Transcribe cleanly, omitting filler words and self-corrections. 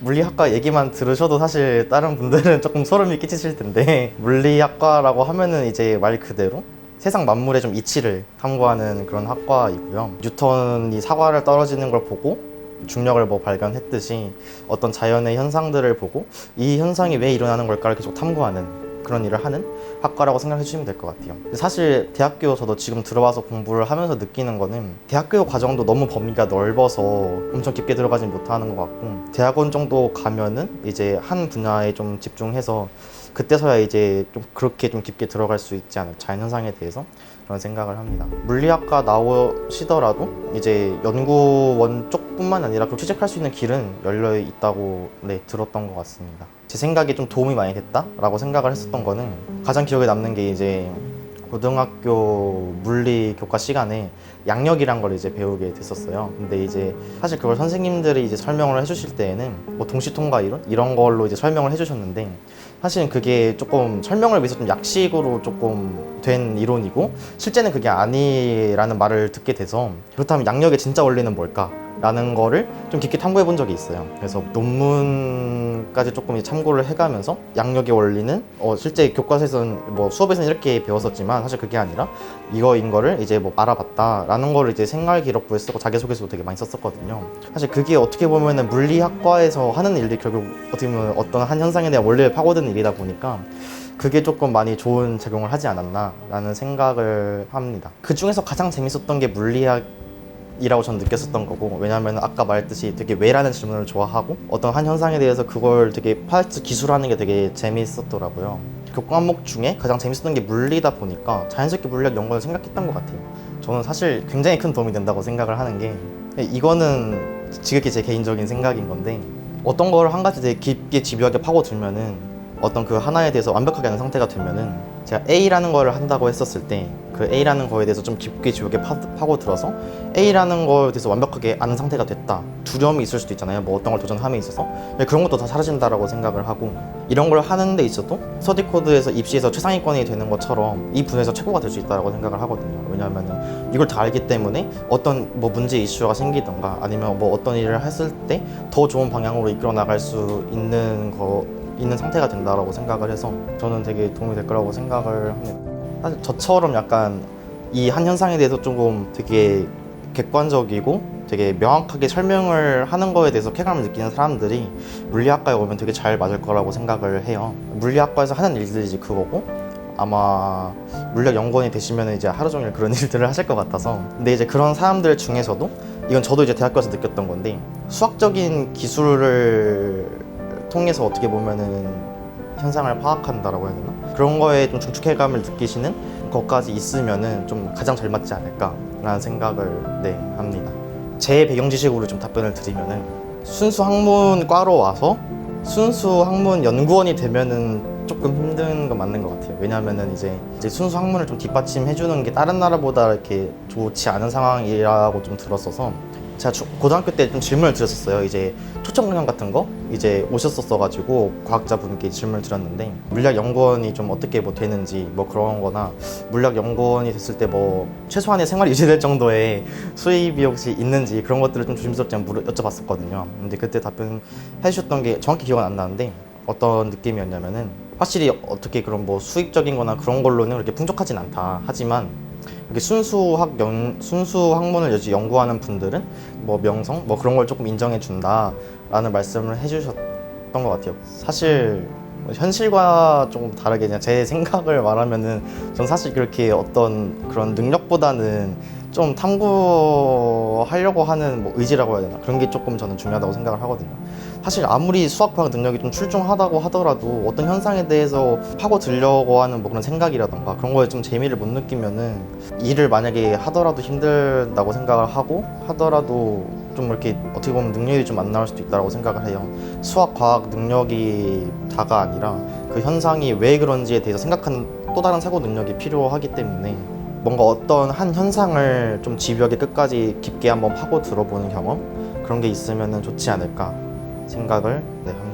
물리학과 얘기만 들으셔도 사실 다른 분들은 조금 소름이 끼치실 텐데 물리학과라고 하면은 이제 말 그대로 세상 만물의 좀 이치를 탐구하는 그런 학과이고요. 뉴턴이 사과를 떨어지는 걸 보고 중력을 뭐 발견했듯이 어떤 자연의 현상들을 보고 이 현상이 왜 일어나는 걸까를 계속 탐구하는 그런 일을 하는 학과라고 생각해 주시면 될 것 같아요. 사실 대학교 저도 지금 들어와서 공부를 하면서 느끼는 거는 대학교 과정도 너무 범위가 넓어서 엄청 깊게 들어가진 못하는 것 같고 대학원 정도 가면은 이제 한 분야에 좀 집중해서 그때서야 이제 좀 그렇게 좀 깊게 들어갈 수 있지 않을까 자연현상에 대해서 그런 생각을 합니다. 물리학과 나오시더라도 이제 연구원 쪽뿐만 아니라 그 취직할 수 있는 길은 열려 있다고 들었던 것 같습니다. 제 생각에 좀 도움이 많이 됐다라고 생각을 했었던 거는 가장 기억에 남는 게 이제 고등학교 물리 교과 시간에 양력이란 걸 이제 배우게 됐었어요. 근데 이제 사실 그걸 선생님들이 이제 설명을 해주실 때에는 뭐 동시통과 이론 이런 걸로 이제 설명을 해주셨는데 사실은 그게 조금 설명을 위해서 좀 약식으로 조금 된 이론이고 실제는 그게 아니라는 말을 듣게 돼서 그렇다면 양력의 진짜 원리는 뭘까? 라는 거를 좀 깊게 탐구해 본 적이 있어요. 그래서 논문까지 조금 참고를 해가면서 양력의 원리는 실제 교과서에서는 뭐 수업에서는 이렇게 배웠었지만 사실 그게 아니라 이거인 거를 이제 뭐 알아봤다 라는 거를 이제 생활기록부에 쓰고 자기소개서도 되게 많이 썼었거든요. 사실 그게 어떻게 보면은 물리학과에서 하는 일들이 결국 어떻게 보면 어떤 한 현상에 대한 원리를 파고드는 일이다 보니까 그게 조금 많이 좋은 작용을 하지 않았나 라는 생각을 합니다. 그 중에서 가장 재밌었던 게 물리학 이라고 저는 느꼈었던 거고 왜냐하면 아까 말했듯이 되게 왜라는 질문을 좋아하고 어떤 한 현상에 대해서 그걸 되게 파헤쳐 기술하는 게 되게 재밌었더라고요. 교과 과목 중에 가장 재밌었던 게 물리다 보니까 자연스럽게 물리학 연구를 생각했던 것 같아요. 저는 사실 굉장히 큰 도움이 된다고 생각을 하는 게 이거는 지극히 제 개인적인 생각인 건데 어떤 걸 한 가지 되게 깊게 집요하게 파고들면은 어떤 그 하나에 대해서 완벽하게 아는 상태가 되면은 제가 A라는 거를 한다고 했었을 때 그 A라는 거에 대해서 좀 깊게 지우게 파고들어서 A라는 거에 대해서 완벽하게 아는 상태가 됐다. 두려움이 있을 수도 있잖아요. 뭐 어떤 걸 도전함에 있어서 그런 것도 다 사라진다라고 생각을 하고 이런 걸 하는 데 있어도 스터디 코드에서 입시에서 최상위권이 되는 것처럼 이 분야에서 최고가 될 수 있다고 생각을 하거든요. 왜냐하면 이걸 다 알기 때문에 어떤 뭐 문제 이슈가 생기던가 아니면 뭐 어떤 일을 했을 때 더 좋은 방향으로 이끌어 나갈 수 있는 상태가 된다라고 생각을 해서 저는 되게 도움이 될 거라고 생각을 합니다. 사실 저처럼 약간 이 한 현상에 대해서 조금 되게 객관적이고 되게 명확하게 설명을 하는 거에 대해서 쾌감을 느끼는 사람들이 물리학과에 오면 되게 잘 맞을 거라고 생각을 해요. 물리학과에서 하는 일들이 이제 그거고 아마 물리학 연구원이 되시면 이제 하루 종일 그런 일들을 하실 것 같아서 근데 이제 그런 사람들 중에서도 이건 저도 이제 대학교에서 느꼈던 건데 수학적인 기술을 통해서 어떻게 보면은 현상을 파악한다라고 해야 되나? 그런 거에 좀 중축해감을 느끼시는 것까지 있으면은 좀 가장 잘 맞지 않을까라는 생각을 합니다. 제 배경 지식으로 좀 답변을 드리면은 순수 학문과로 와서 순수 학문 연구원이 되면은 조금 힘든 건 맞는 것 같아요. 왜냐하면은 이제 순수 학문을 좀 뒷받침해 주는 게 다른 나라보다 이렇게 좋지 않은 상황이라고 좀 들었어서 제가 고등학교 때 좀 질문을 드렸었어요. 이제 초청 강연 같은 거 이제 오셨었어가지고 과학자분께 질문을 드렸는데 물리학 연구원이 좀 어떻게 뭐 되는지 뭐 그런 거나 물리학 연구원이 됐을 때 뭐 최소한의 생활이 유지될 정도의 수입이 혹시 있는지 그런 것들을 좀 조심스럽게 여쭤봤었거든요. 근데 그때 답변해 주셨던 게 정확히 기억은 안 나는데 어떤 느낌이었냐면은 확실히 어떻게 그런 뭐 수입적인 거나 그런 걸로는 그렇게 풍족하진 않다. 하지만 순수 학문을 연구하는 분들은 뭐 명성 뭐 그런 걸 조금 인정해 준다라는 말씀을 해주셨던 것 같아요. 사실 현실과 조금 다르게 그냥 제 생각을 말하면은 전 사실 그렇게 어떤 그런 능력보다는 좀 탐구하려고 하는 뭐 의지라고 해야 되나 그런 게 조금 저는 중요하다고 생각을 하거든요. 사실 아무리 수학과학 능력이 좀 출중하다고 하더라도 어떤 현상에 대해서 파고들려고 하는 뭐 그런 생각이라던가 그런 거에 좀 재미를 못 느끼면은 일을 만약에 하더라도 힘들다고 생각을 하고 하더라도 좀 이렇게 어떻게 보면 능력이 좀 안 나올 수도 있다고 생각을 해요. 수학, 과학 능력이 다가 아니라 그 현상이 왜 그런지에 대해서 생각하는 또 다른 사고 능력이 필요하기 때문에 뭔가 어떤 한 현상을 좀 집요하게 끝까지 깊게 한번 파고 들어보는 경험 그런 게 있으면 좋지 않을까 생각을 합니다.